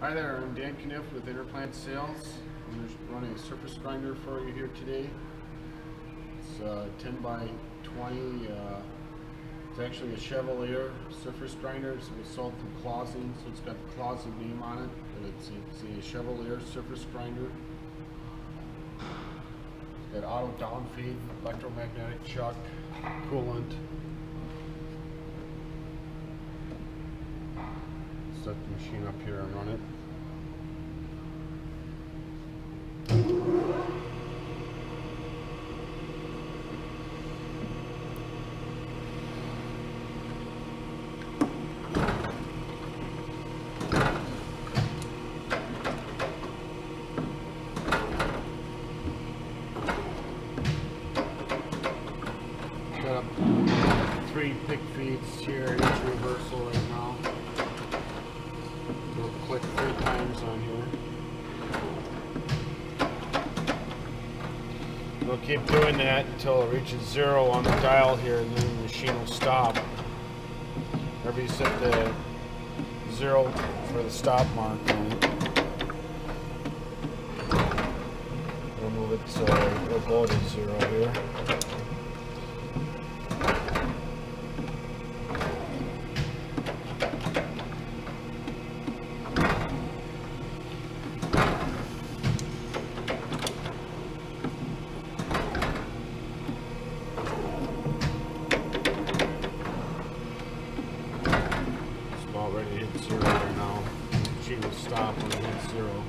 Hi there, I'm Dan Kanetsu with Interplant Sales. I'm just running a surface grinder for you here today. It's 10 by 20. It's actually a Chevalier surface grinder. So it was sold through Clausing, so it's got the Clausing name on it, but it's a Chevalier surface grinder. It's got auto downfeed, electromagnetic chuck, coolant. Set the machine up here and run it. Got 3 pick feeds here, each reversal right now. We'll click 3 times on here. We'll keep doing that until it reaches 0 on the dial here, and then the machine will stop. Whenever you set the 0 for the stop mark on it, we'll move it so it'll go to 0 here. Ready to hit 0 right now. The machine will stop when it hits 0.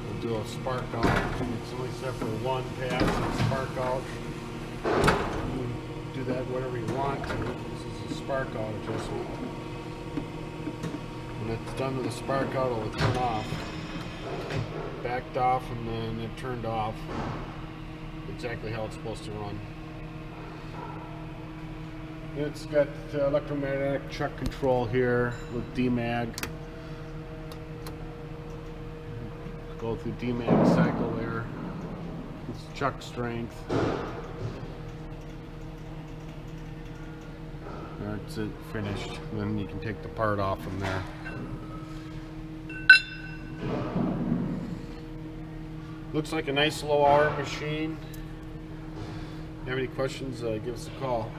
We'll do a spark out. It's only set for 1 pass and spark out. You can do that whatever you want to. This is a spark out adjustment. When it's done with the spark out, it'll turn off. Backed off and then it turned off. Exactly how it's supposed to run. It's got electromagnetic chuck control here with DMAG. Go through DMAG cycle there. It's chuck strength. That's it, finished. Then you can take the part off from there. Looks like a nice low hour machine. If you have any questions, give us a call.